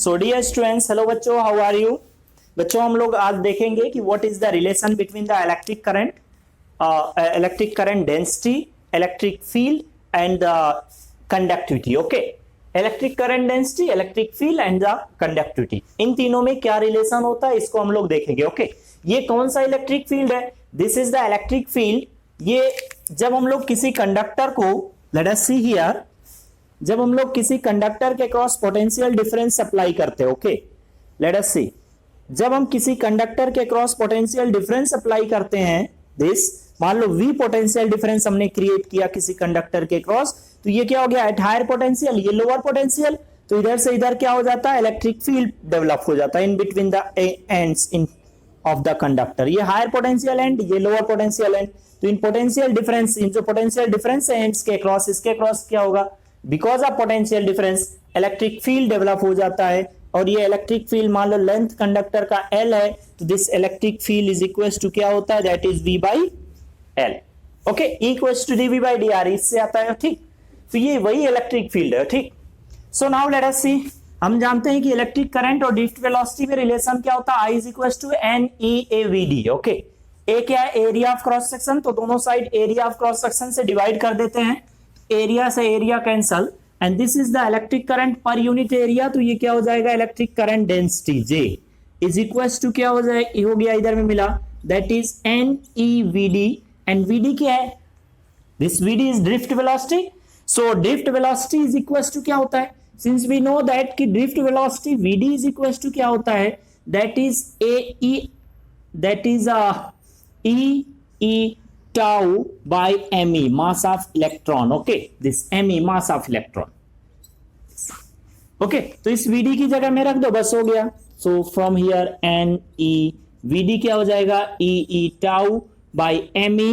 सो dear students, hello बच्चों, how are you? बच्चों, हम लोग आज देखेंगे कि what is the relation between the electric current density, electric field and the conductivity. Okay, electric current density, electric field and the conductivity, इन तीनों में क्या रिलेशन होता है इसको हम लोग देखेंगे. ओके, ये कौन सा इलेक्ट्रिक फील्ड है? This is the electric field. ये जब हम लोग किसी कंडक्टर को, लेट अस सी हियर, जब हम लोग किसी कंडक्टर के क्रॉस पोटेंशियल डिफरेंस अप्लाई करते हैं. ओके, लेट अस सी, जब हम किसी कंडक्टर के क्रॉस पोटेंशियल डिफरेंस अप्लाई करते हैं, दिस, मान लो V पोटेंशियल डिफरेंस हमने क्रिएट किया किसी कंडक्टर के क्रॉस, तो ये क्या हो गया? एट हायर पोटेंशियल, ये लोअर पोटेंशियल, तो इधर से इधर क्या हो जाता है? इलेक्ट्रिक फील्ड डेवलप हो जाता है in between the ends in of the conductor. ये हायर पोटेंशियल एंड, ये लोअर पोटेंशियल एंड. तो इन पोटेंशियल डिफरेंस, इन जो पोटेंशियल डिफरेंस है एंड्स के क्रॉस, इसके क्रॉस क्या होगा? Because of potential difference electric field develop हो जाता है. और ये इलेक्ट्रिक फील्ड, मान लो लेंथ कंडक्टर का L है, तो this electric field is equal to क्या होता है? That is V by L. Okay, equal to dV by dr, इससे आता है. ठीक, तो ये वही इलेक्ट्रिक फील्ड है. ठीक, सो नाउ लेट अस सी, हम जानते हैं कि इलेक्ट्रिक करंट और ड्रिफ्ट वेलोसिटी में रिलेशन क्या होता है? I is equal to NEAVD. ओके, ए क्या है? एरिया ऑफ क्रॉस सेक्शन, तो दोनों side area of cross section से डिवाइड कर देते हैं, एरिया से area cancel, and this is the electric current per unit area. तो ये क्या हो जाएगा? Electric current density J is equal to क्या हो जाएगा? हो गया, इधर में मिला, that is NEVD. And VD क्या है? This VD is drift velocity. So drift velocity is equal to क्या होता है? सिंस वी नो दैट कि drift velocity VD is equal to क्या होता है? That is E tau by me, mass of electron. Okay, this me, mass of electron. Okay, तो इस VD की जगह में रख दो, बस हो गया. So from here NEVD क्या हो जाएगा? E tau by me,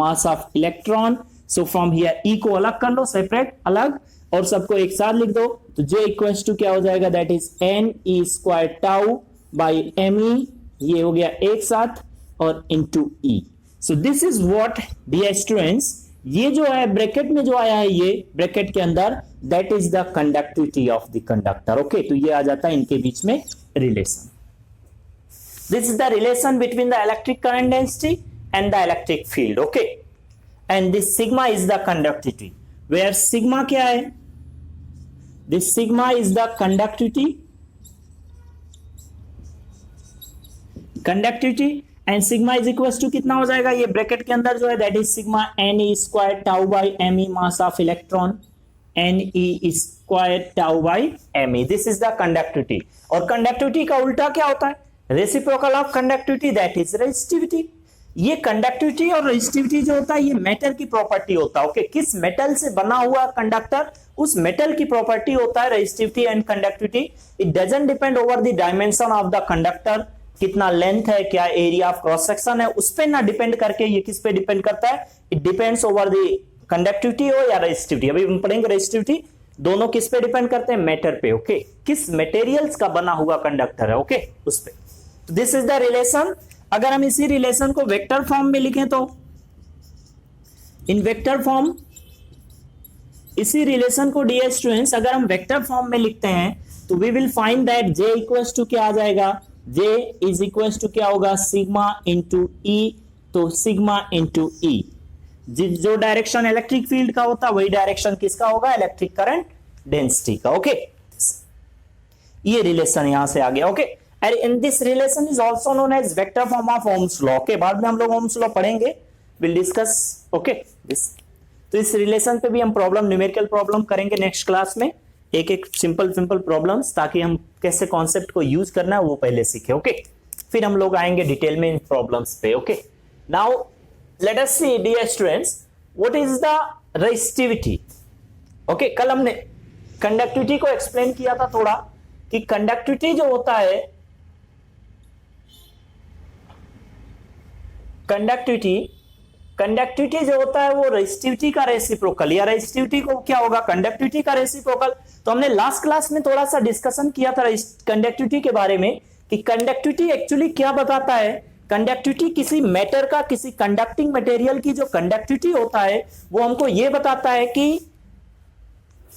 mass of electron. So from here E को अलग कर लो, सेपरेट अलग, और सबको एक साथ लिख दो, तो J इक्वल्स टू क्या हो जाएगा? That is NE square tau by me, ये हो गया एक साथ, और into E. So this is what, dear students, ये जो है ब्रैकेट में जो आया है, ये ब्रैकेट के अंदर, that is the conductivity of the conductor. Okay, तो ये आ जाता है इनके बीच में relation. This is the relation between the electric current density and the electric field. Okay, and this sigma is the conductivity, where sigma क्या है? This sigma is the conductivity and sigma is equal to कितना हो जाएगा? ये bracket के अंदर जो है, that is sigma NE square tau by me, mass of electron, NE square tau by me. This is the conductivity. और conductivity का उल्टा क्या होता है? Reciprocal of conductivity, that is resistivity. ये कंडक्टिविटी और रेजिस्टिविटी जो होता है, ये मेटल की प्रॉपर्टी होता है. ओके, किस मेटल से बना हुआ कंडक्टर, उस मेटल की प्रॉपर्टी होता है resistivity and conductivity. It doesn't depend over the dimension of the conductor, कितना लेंथ है, क्या एरिया ऑफ क्रॉस सेक्शन है, उस पे ना डिपेंड करके ये किस पे डिपेंड करता है? It depends over the conductivity हो या रेजिस्टिविटी. अभी हम पढ़ेंगे रेजिस्टिविटी, दोनों किस पे डिपेंड करते हैं? मैटर पे. ओके, किस मटेरियल्स का बना हुआ कंडक्टर है, ओके, उस पे. तो दिस इज द रिलेशन. अगर हम इसी रिलेशन को वेक्टर फॉर्म में लिखें, तो इन वेक्टर फॉर्म, इसी रिलेशन को डियर स्टूडेंट्स अगर हम वेक्टर फॉर्म में लिखते हैं, तो we will find that J equals to क्या आ जाएगा? J इज इक्वल्स टू क्या होगा? Sigma into E. तो सिग्मा इंटू E, जो डायरेक्शन इलेक्ट्रिक फील्ड का होता है, वही डायरेक्शन किसका होगा? इलेक्ट्रिक करंट डेंसिटी का. ओके, ये रिलेशन यहां से आ गया. Okay, and this relation is also known as vector form of Ohm's law. Okay, बाद में हम लोग ओम्स लॉ पढ़ेंगे, विल डिस्कस. ओके, दिस, तो इस रिलेशन पे भी हम प्रॉब्लम, न्यूमेरिकल प्रॉब्लम करेंगे नेक्स्ट क्लास में, एक एक सिंपल प्रॉब्लम्स, ताकि हम कैसे कॉन्सेप्ट को यूज करना है वो पहले सीखे. ओके, फिर हम लोग आएंगे डिटेल में इन प्रॉब्लम्स पे. Okay, now let us see dear students, what is the resistivity. Okay, कल हमने कंडक्टिविटी को एक्सप्लेन किया था थोड़ा, कि कंडक्टिविटी जो होता है, कंडक्टिविटी जो होता है वो रेजिस्टिविटी का रेसिप्रोकल, या रेजिस्टिविटी को क्या होगा? कंडक्टिविटी का रेसिप्रोकल. तो हमने लास्ट क्लास में थोड़ा सा डिस्कशन किया था कंडक्टिविटी के बारे में, कि कंडक्टिविटी एक्चुअली क्या बताता है. कंडक्टिविटी किसी मैटर का, किसी कंडक्टिंग मटेरियल की जो कंडक्टिविटी होता है, वो हमको ये बताता है कि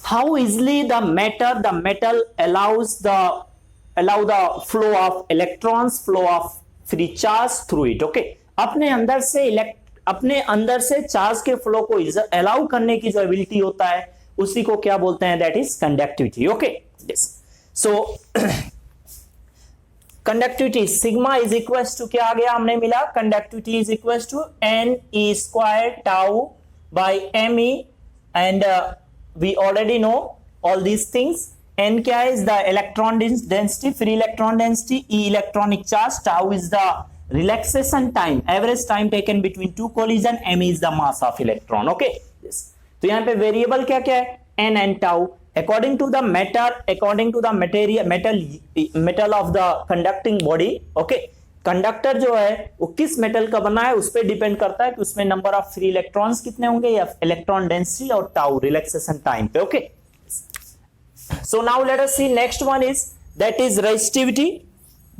how easily the metal allows the allow the flow of electrons, flow of free charge through it. Okay, अपने अंदर से चार्ज के फ्लो को अलाउ करने की जो एबिलिटी होता है उसी को क्या बोलते हैं, that is conductivity. Okay, so conductivity sigma is equal to क्या आ गया हमने मिला, conductivity is equal to N E square tau by M E, and we already know all these things. N क्या है, is the electron density, free electron density, E electronic charge, tau is the relaxation time, average time taken between two collision, m is the mass of electron. Okay, yes. तो यहाँ पे variable क्या क्या है, n and tau, according to the matter, according to the metal of the conducting body. Okay, conductor जो है वो किस मेटल का बना है उस पर डिपेंड करता है कि उसमें नंबर ऑफ फ्री इलेक्ट्रॉन्स कितने होंगे या इलेक्ट्रॉन डेंसिटी और टाउ रिलैक्सेशन टाइम पे. Okay, so now let us see next one is that is resistivity.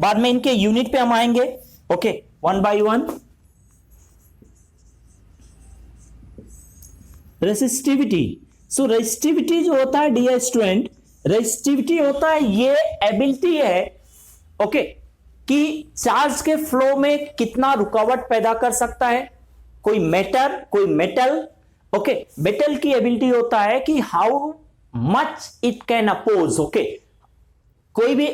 बाद में इनके यूनिट पे हम आएंगे. Okay, one by one. Resistivity. So resistivity जो होता है डियर स्टूडेंट, रेसिस्टिविटी होता है ये एबिलिटी है ओके कि चार्ज के फ्लो में कितना रुकावट पैदा कर सकता है कोई मेटल. ओके, मेटल की एबिलिटी होता है कि how much it can oppose. Okay, कोई भी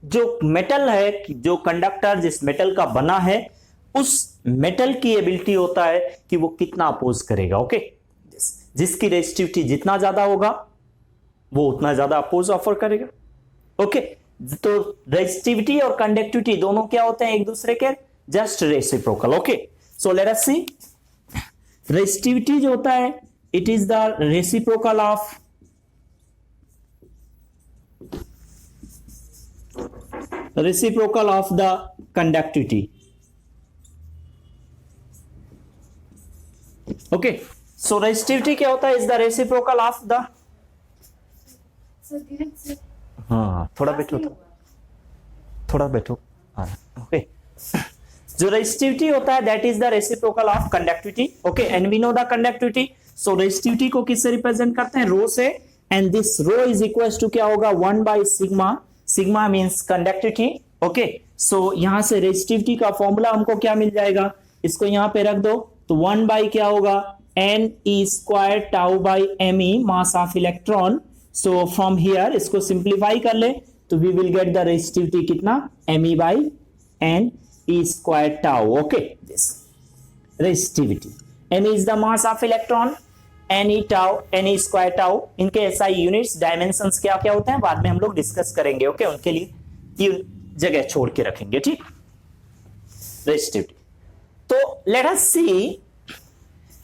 जो मेटल है, जो कंडक्टर जिस मेटल का बना है उस मेटल की एबिलिटी होता है कि वो कितना अपोज करेगा. ओके, जिसकी रेजिस्टिविटी जितना ज्यादा होगा वो उतना ज्यादा अपोज ऑफर करेगा. ओके, तो रेजिस्टिविटी और कंडक्टिविटी दोनों क्या होते हैं एक दूसरे के just reciprocal. Okay, so let us see. Resistivity जो होता है it is the reciprocal of the conductivity. Okay, so resistivity क्या होता है, is the reciprocal of the. हाँ, थोड़ा बैठो. ओके, जो रेजिस्टिविटी होता है that is the reciprocal of conductivity. Okay, and we know the conductivity. So resistivity को किससे रिप्रेजेंट करते हैं, रो से, and this rho is equal to क्या होगा, 1 by sigma. Sigma means conductivity. Okay, so यहां से रेजिस्टिविटी का फॉर्मूला हमको क्या मिल जाएगा, इसको यहां पे रख दो तो 1 बाई क्या होगा, n E square tau by M e mass of electron. So from here इसको सिंप्लीफाई कर ले तो we will get the resistivity कितना, m e by n E square tau. Okay, this resistivity, m is the mass of electron, n e tau, n E square tau. इनके SI units dimensions क्या क्या होते हैं बाद में हम लोग डिस्कस करेंगे. ओके, उनके लिए ये जगह छोड़ के रखेंगे. ठीक, रेजिस्टिविटी. तो लेट अस सी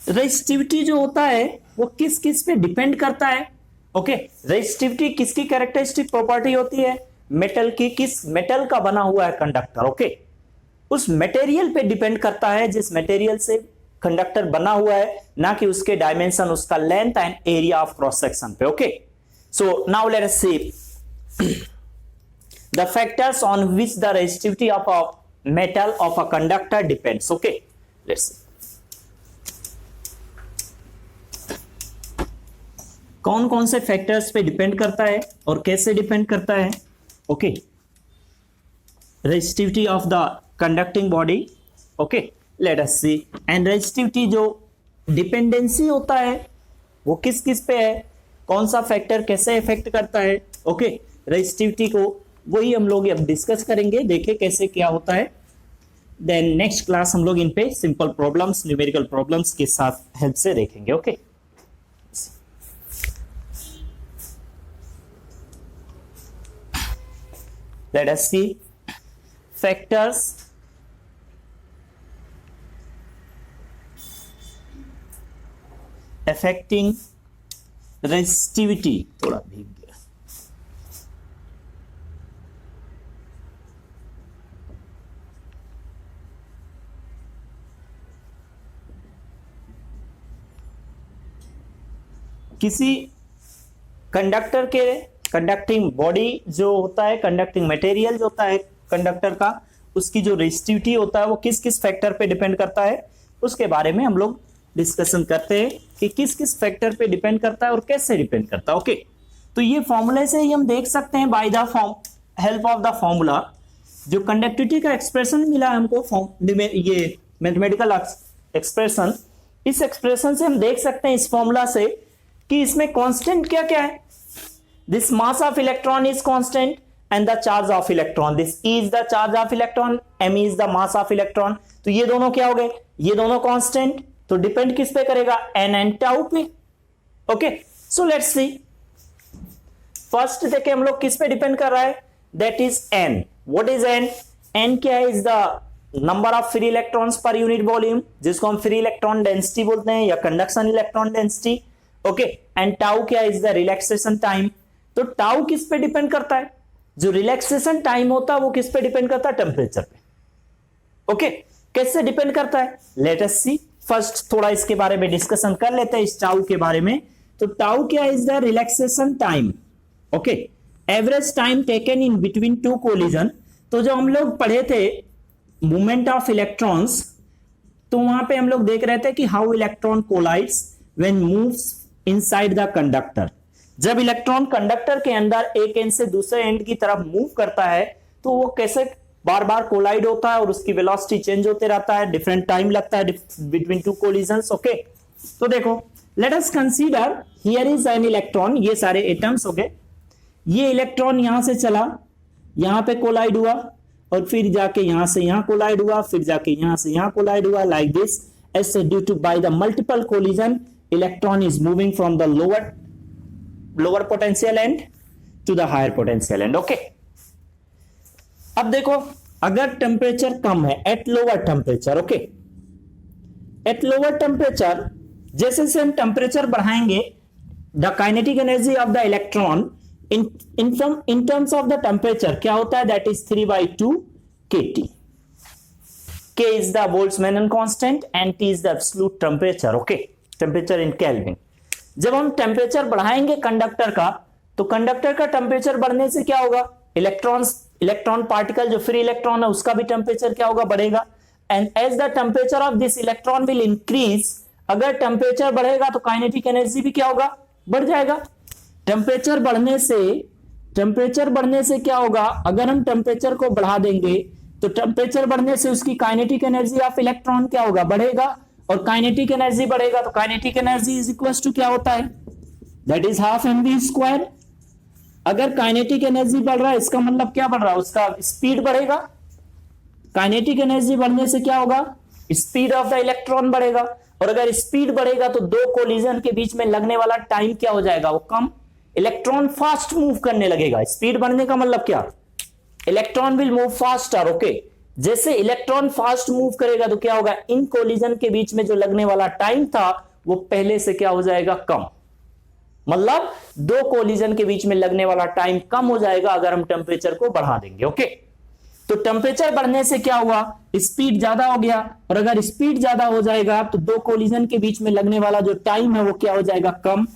रेजिस्टिविटी जो होता है वो किस किस पे डिपेंड करता है. ओके, रेजिस्टिविटी किसकी कैरेक्टरिस्टिक प्रॉपर्टी होती है, मेटल की. किस मेटल का बना हुआ है कंडक्टर. ओके, उस मटेरियल पे डिपेंड करता है जिस मटेरियल से कंडक्टर बना हुआ है, ना कि उसके डायमेंशन, उसका length and area of cross section पे. Okay, so now let us see the factors on which the resistivity of a metal of a conductor depends. Okay, let's see. कौन कौन से फैक्टर्स पे डिपेंड करता है और कैसे डिपेंड करता है. Okay, resistivity of the conducting body. Okay, let us see. And resistivity जो डिपेंडेंसी होता है वो किस किस पे है, कौन सा फैक्टर कैसे इफेक्ट करता है. ओके, रेजिस्टिविटी को वही हम लोग अब डिस्कस करेंगे, देखें कैसे क्या होता है. देन नेक्स्ट क्लास हम लोग इन पे सिंपल प्रॉब्लम्स, न्यूमेरिकल प्रॉब्लम्स के साथ हेल्प से देखेंगे. ओके, लेट अस सी फैक्टर्स अफेक्टिंग रेजिस्टिविटी. थोड़ा भीग गया. किसी कंडक्टर के कंडक्टिंग बॉडी जो होता है, कंडक्टिंग मटेरियल जो होता है कंडक्टर का, उसकी जो रेजिस्टिविटी होता है वो किस किस फैक्टर पे डिपेंड करता है, उसके बारे में हम लोग डिस्कशन करते हैं कि किस किस फैक्टर पे डिपेंड करता है और कैसे डिपेंड करता है. ओके, तो ये फॉर्मूले से ही हम देख सकते हैं by the form help of the formula जो कंडक्टिविटी का एक्सप्रेशन मिला हमको ये मैथमेटिकल एक्सप्रेशन, इस एक्सप्रेशन से हम देख सकते हैं इस फॉर्मूला से कि इसमें कांस्टेंट क्या क्या है. This mass of electron is constant and the charge of electron, this is the charge of electron, M is the mass of electron. तो ये दोनों क्या हो गए, ये दोनों कांस्टेंट. तो डिपेंड किस पे करेगा, एन एंड टाउ पे. Okay, so let's see. First देखे हम लोग किस पे डिपेंड कर रहा है, that is N. What is N? N क्या है, is the number of free electrons per unit volume, जिसको हम फ्री इलेक्ट्रॉन डेंसिटी बोलते हैं या conduction electron density. Okay, and tau क्या इज द रिलैक्सेशन टाइम. तो टाउ किस पे डिपेंड करता है, जो रिलैक्सेशन टाइम होता है वो किस पे डिपेंड करता है, टेम्परेचर पे. ओके, कैसे डिपेंड करता है, लेट अस सी. फर्स्ट थोड़ा इसके बारे में डिस्कशन कर लेते हैं, इस टाउ के बारे में. तो टाउ क्या is the relaxation time. Okay, average time taken in between two collision. तो जो हम लोग पढ़े थे मूवमेंट ऑफ इलेक्ट्रॉन्स, तो वहां पे हम लोग देख रहे थे कि how electron collides when moves inside the conductor. जब इलेक्ट्रॉन कंडक्टर के अंदर एक एंड से दूसरे एंड की तरफ मूव करता है तो वो कैसे बार बार कोलाइड होता है और उसकी वेलोसिटी चेंज होते रहता है, डिफरेंट टाइम लगता है बिटवीन टू कोलिजन्स. ओके, तो देखो let us consider here is an electron, ये सारे एटम्स हो गए. ये इलेक्ट्रॉन यहां से चला, यहां पे कोलाइड हुआ और फिर जाके यहां से यहां कोलाइड हुआ, फिर जाके यहां से यहां कोलाइड हुआ, लाइक दिस. ऐसे due to by the multiple collision electron is moving from the lower potential end to the higher potential end. Okay, अब देखो अगर टेम्परेचर कम है at lower temperature, okay, at lower temperature जैसे से हम टेम्परेचर बढ़ाएंगे the kinetic energy of the electron in terms of the temperature क्या होता है, that is 3/2 kT. K is the Boltzmann constant and T is the absolute temperature. Okay, temperature in Kelvin. जब हम temperature बढ़ाएंगे conductor का, तो conductor का temperature बढ़ने से क्या होगा, इलेक्ट्रॉन पार्टिकल जो फ्री इलेक्ट्रॉन है उसका भी टेम्परेचर क्या होगा, बढ़ेगा. And as the temperature of this electron will increase, अगर टेम्परेचर बढ़ेगा तो काइनेटिक एनर्जी भी क्या होगा, बढ़ जाएगा. टेम्परेचर बढ़ने से क्या होगा, अगर हम टेम्परेचर को बढ़ा देंगे तो टेम्परेचर बढ़ने से उसकी काइनेटिक एनर्जी ऑफ इलेक्ट्रॉन क्या होगा, बढ़ेगा. और काइनेटिक एनर्जी बढ़ेगा तो kinetic energy is equal to क्या होता है, दैट इज हाफ mv². अगर काइनेटिक एनर्जी बढ़ रहा है इसका मतलब क्या बढ़ रहा है, उसका स्पीड बढ़ेगा. काइनेटिक एनर्जी बढ़ने से क्या होगा, स्पीड ऑफ द इलेक्ट्रॉन बढ़ेगा. और अगर स्पीड बढ़ेगा तो दो कोलिजन के बीच में लगने वाला टाइम क्या हो जाएगा, वो कम. इलेक्ट्रॉन फास्ट मूव करने लगेगा. स्पीड बढ़ने का मतलब क्या, electron will move faster. Okay, जैसे इलेक्ट्रॉन फास्ट मूव करेगा तो क्या होगा, इन कोलिजन के बीच में जो लगने वाला टाइम था वो पहले से क्या हो जाएगा, कम. मतलब दो कोलिजन के बीच में लगने वाला टाइम कम हो जाएगा अगर हम टेम्परेचर को बढ़ा देंगे. ओके, तो टेम्परेचर बढ़ने से क्या हुआ, स्पीड ज्यादा हो गया. और अगर स्पीड ज्यादा हो जाएगा तो दो कोलिजन के बीच में लगने वाला जो टाइम है वो क्या हो जाएगा, कम.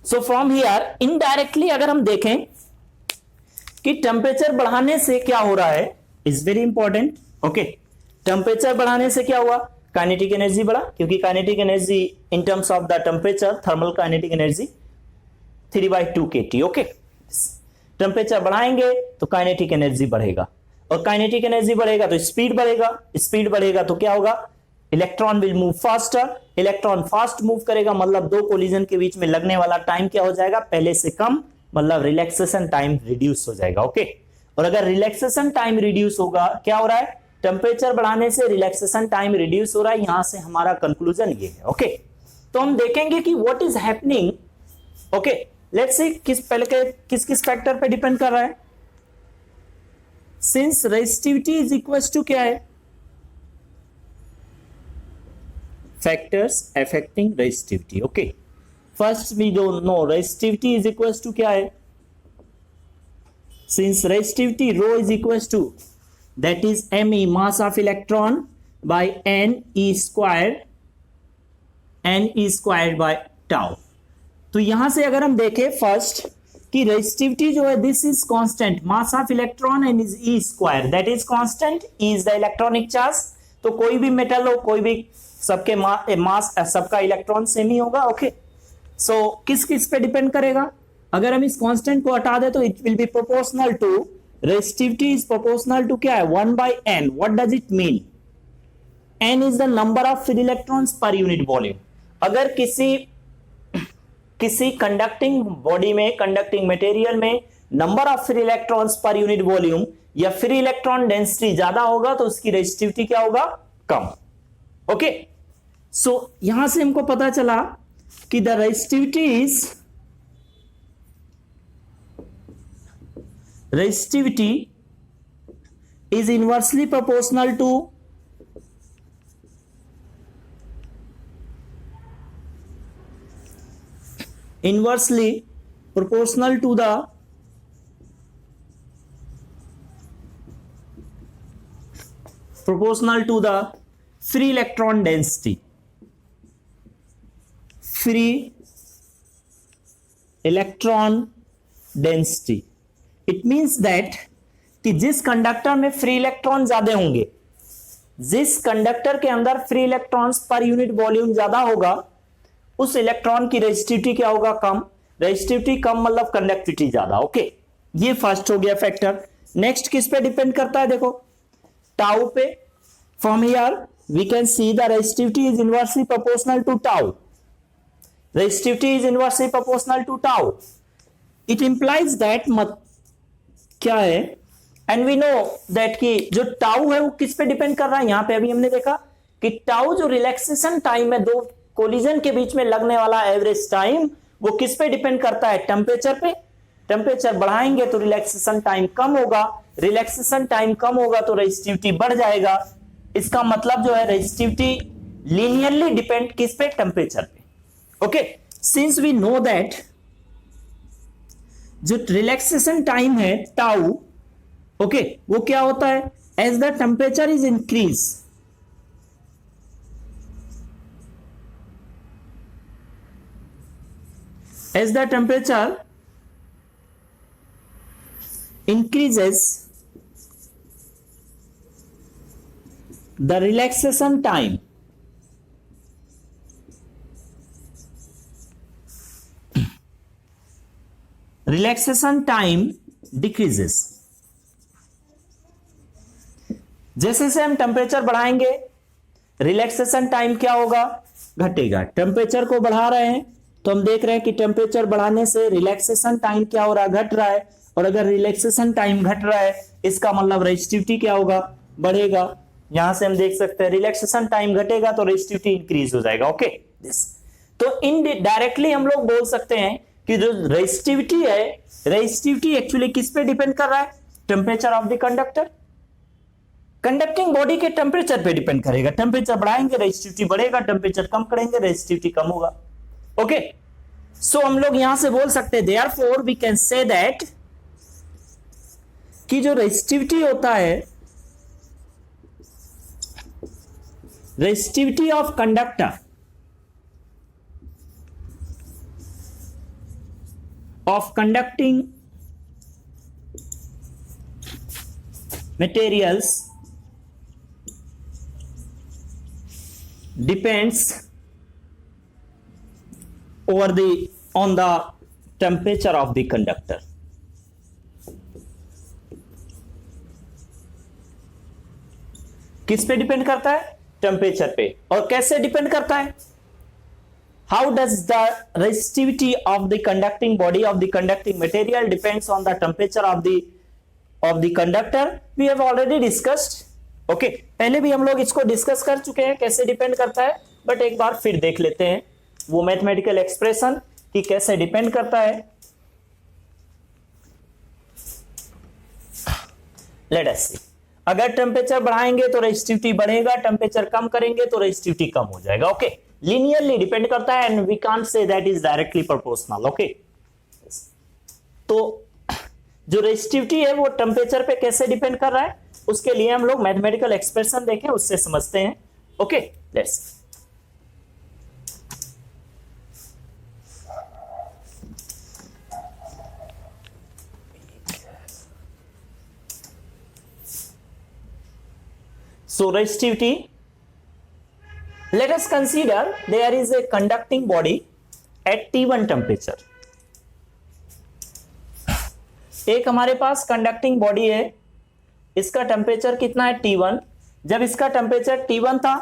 सो फ्रॉम हियर इनडायरेक्टली अगर हम देखें कि टेम्परेचर बढ़ाने से क्या हो रहा है, is very important. Okay, temperature बढ़ाने से क्या हुआ, काइनेटिक एनर्जी बढ़ा, क्योंकि kinetic energy in terms of the temperature, thermal kinetic energy 3/2 kT. Okay, temperature बढ़ाएंगे तो काइनेटिक एनर्जी बढ़ेगा, और काइनेटिक एनर्जी बढ़ेगा तो स्पीड बढ़ेगा. स्पीड बढ़ेगा तो क्या होगा, electron will move faster. Electron fast move करेगा मतलब दो कोलिजन के बीच में लगने वाला टाइम क्या हो जाएगा, पहले से कम, मतलब रिलैक्सेशन टाइम रिड्यूस हो जाएगा. ओके, और अगर रिलैक्सेशन टाइम रिड्यूस होगा, क्या हो रहा है, टेम्परेचर बढ़ाने से रिलैक्सेशन टाइम रिड्यूस हो रहा है. यहां से हमारा कंक्लूजन ये है. ओके, तो हम देखेंगे कि what is happening. Okay, let's see किस किस फैक्टर पे डिपेंड कर रहा है. Since resistivity is equal to क्या है, factors affecting resistivity. Okay, first we don't know resistivity is equals to क्या है, since resistivity rho is equals to that is me mass of electron by n e squared by tau. तो यहां से अगर हम देखें फर्स्ट कि resistivity जो है this is constant, mass of electron and is E square, that is constant, is the electronic charge. तो कोई भी मेटल हो, कोई भी, सबके मास सबका इलेक्ट्रॉन सेम ही होगा. ओके, सो किस किस पे डिपेंड करेगा, अगर हम इस कांस्टेंट को हटा दे तो it will be proportional to resistivity is proportional to क्या है 1/n. What does it mean? n is the number of free electrons per unit volume. अगर किसी कंडक्टिंग बॉडी में, कंडक्टिंग मटेरियल में number of free electrons per unit volume या free electron density ज्यादा होगा तो उसकी रेजिस्टिविटी क्या होगा? कम. ओके, सो यहां से हमको पता चला कि the resistivity is inversely proportional to the free electron density. Free electron density. It means that कि जिस कंडक्टर में फ्री इलेक्ट्रॉन ज्यादा होंगे, जिस कंडक्टर के अंदर free electrons per unit volume ज्यादा होगा, उस इलेक्ट्रॉन की रेजिस्टिविटी क्या होगा? कम. रेजिस्टिविटी कम मतलब कंडक्टिविटी ज्यादा. ओके, ये फर्स्ट हो गया फैक्टर. नेक्स्ट किस पे डिपेंड करता है? देखो टाउ पे. From here we can see the resistivity is inversely proportional to tau. Resistivity is inversely proportional to tau. It implies that क्या है? एंड वी नो दैट कि जो टाउ है वो किस पे डिपेंड कर रहा है? यहां पे अभी हमने देखा कि टाउ जो रिलैक्सेशन टाइम है, दो कोलिजन के बीच में लगने वाला एवरेज टाइम, वो किस पे डिपेंड करता है? टेम्परेचर पे. टेम्परेचर बढ़ाएंगे तो रिलैक्सेशन टाइम कम होगा, रिलैक्सेशन टाइम कम होगा तो रेजिस्टिविटी बढ़ जाएगा. इसका मतलब जो है रेजिस्टिविटी लीनियरली डिपेंड किस पे? टेम्परेचर पे. Okay, since we know that जो रिलैक्सेशन टाइम है टाउ, ओके, वो क्या होता है? As the temperature is increase, as the temperature increases, the relaxation time decreases. जैसे से हम टेम्परेचर बढ़ाएंगे रिलैक्सेशन टाइम क्या होगा? घटेगा. टेम्परेचर को बढ़ा रहे हैं तो हम देख रहे हैं कि टेम्परेचर बढ़ाने से रिलैक्सेशन टाइम क्या हो रहा है? घट रहा है. और अगर रिलैक्सेशन टाइम घट रहा है इसका मतलब रेजिस्टिविटी क्या होगा? बढ़ेगा. यहां से हम देख सकते हैं रिलैक्सेशन टाइम घटेगा तो रेजिस्टिविटी इंक्रीज हो जाएगा. ओके, तो इनडायरेक्टली हम लोग बोल सकते हैं कि जो रेजिस्टिविटी है, रेजिस्टिविटी एक्चुअली किस पे डिपेंड कर रहा है? Temperature of the conductor. Conducting body के टेम्परेचर पे डिपेंड करेगा. टेम्परेचर बढ़ाएंगे रेजिस्टिविटी बढ़ेगा, टेम्परेचर कम करेंगे रेजिस्टिविटी कम होगा. ओके, सो हम लोग यहां से बोल सकते हैं therefore we can say that कि जो रेजिस्टिविटी होता है, resistivity of conductor of conducting materials depends on the temperature of the conductor. किस पे डिपेंड करता है? टेम्परेचर पे. और कैसे डिपेंड करता है? How does the resistivity of the conducting body of the conducting material depends on the temperature of the conductor? We have already discussed. Okay, पहले भी हम लोग इसको डिस्कस कर चुके हैं कैसे डिपेंड करता है, बट एक बार फिर देख लेते हैं वो मैथमेटिकल एक्सप्रेशन कि कैसे डिपेंड करता है. लेट अस सी. अगर टेम्परेचर बढ़ाएंगे तो रेजिस्टिविटी बढ़ेगा, टेम्परेचर कम करेंगे तो रेजिस्टिविटी कम हो जाएगा. ओके, लीनियरली डिपेंड करता है and we can't say that is directly proportional. Okay, तो जो रेजिस्टिविटी है वो टेम्परेचर पे कैसे डिपेंड कर रहा है उसके लिए हम लोग मैथमेटिकल एक्सप्रेशन देखें, उससे समझते हैं. Okay, let's. So resistivity, let us consider there is a conducting body at T1 temperature. एक हमारे पास कंडक्टिंग बॉडी है, इसका टेम्परेचर कितना है T1। जब इसका टेम्परेचर T1 था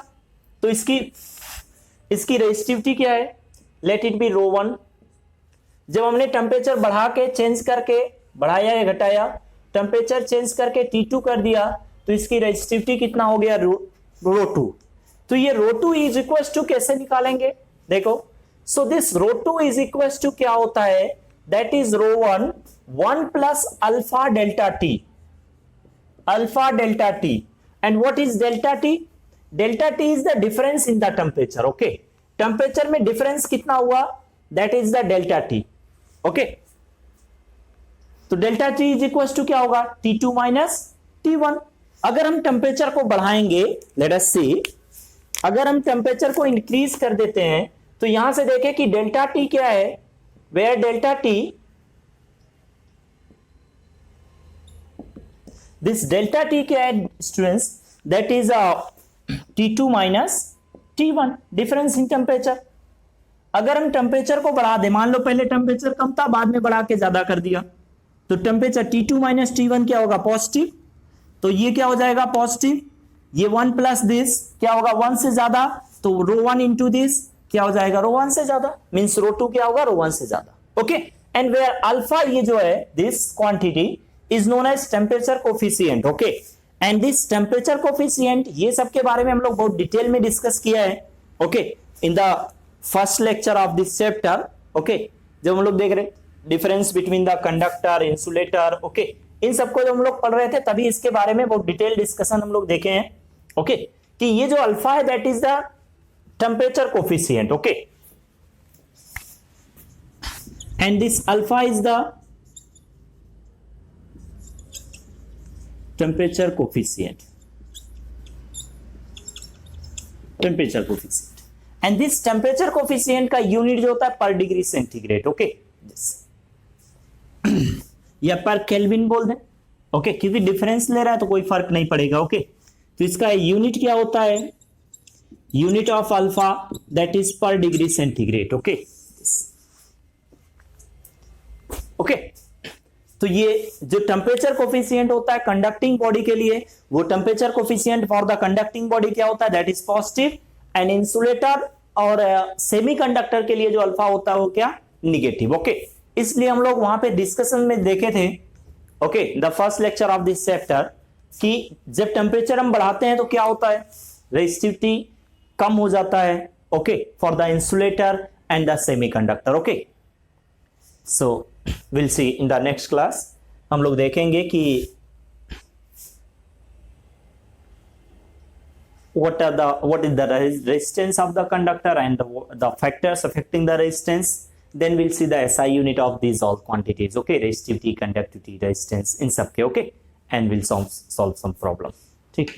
तो इसकी रेजिस्टिविटी क्या है, लेट इट बी ρ1। जब हमने टेम्परेचर बढ़ा के चेंज करके, बढ़ाया या घटाया, टेम्परेचर चेंज करके T2 कर दिया तो इसकी रेजिस्टिविटी कितना हो गया, ρ2। तो ये ρ2 इज इक्वल टू कैसे निकालेंगे, देखो। So this ρ2 is equal to क्या होता है, that is ρ1 1 plus alpha delta T, alpha delta T. And what is delta T, delta T is the difference in the temperature. Okay, temperature में difference कितना हुआ, that is the delta T. Okay, तो delta T is equal to क्या होगा, T2 minus T1। अगर हम temperature को बढ़ाएंगे, लेट अस सी, अगर हम टेम्परेचर को इंक्रीज कर देते हैं तो यहां से देखें कि डेल्टा टी क्या है, where delta T, this delta T क्या है students, that is T2 minus T1, difference in temperature. अगर हम टेम्परेचर को बढ़ा दे, मान लो पहले टेम्परेचर कम था, बाद में बढ़ा के ज्यादा कर दिया, तो टेम्परेचर T2 माइनस T1 क्या होगा, पॉजिटिव। तो ये क्या हो जाएगा, पॉजिटिव। ये 1 प्लस दिस क्या होगा, 1 से ज्यादा, तो ρ1 इंटू दिस क्या हो जाएगा, ρ1 से ज्यादा, मीन्स ρ2 क्या होगा, ρ1 से ज्यादा। ओके, एंड वेयर अल्फा, ये जो है this quantity is known as temperature coefficient. Okay, and this temperature coefficient, ये सब के बारे में हम लोग बहुत डिटेल में डिस्कस किया है। Okay, in the first lecture of this chapter. Okay, जब हम लोग देख रहे difference between the conductor, insulator, okay, इन सबको जब हम लोग पढ़ रहे थे तभी इसके बारे में बहुत डिटेल डिस्कशन हम लोग देखे हैं। ओके, कि ये जो अल्फा है that is the temperature coefficient. Okay, and this alpha is the temperature coefficient, temperature coefficient. And this temperature coefficient का यूनिट जो होता है पर डिग्री सेंटीग्रेड। ओके, या पर केल्विन बोल दें। ओके, क्योंकि डिफरेंस ले रहा है तो कोई फर्क नहीं पड़ेगा। ओके, तो इसका यूनिट क्या होता है, unit of alpha that is पर डिग्री सेंटीग्रेड। ओके, ओके, तो ये जो टेम्परेचर कोफिशिएंट होता है कंडक्टिंग बॉडी के लिए, वो temperature coefficient for the conducting body क्या होता है, that is positive. And insulator और सेमीकंडक्टर के लिए जो अल्फा होता है वो क्या, निगेटिव। ओके, इसलिए हम लोग वहां पे डिस्कशन में देखे थे, okay, the first lecture of this chapter, कि जब टेम्परेचर हम बढ़ाते हैं तो क्या होता है, रेजिस्टिविटी कम हो जाता है। Okay, for the insulator and the semiconductor. Okay, so will see in the next class, हम लोग देखेंगे कि what is the resistance of the conductor and the factors affecting the resistance. Then we'll see the SI unit of these all quantities. Okay, resistivity, conductivity, resistance, in सब के. Okay, and we'll solve some problem. ठीक.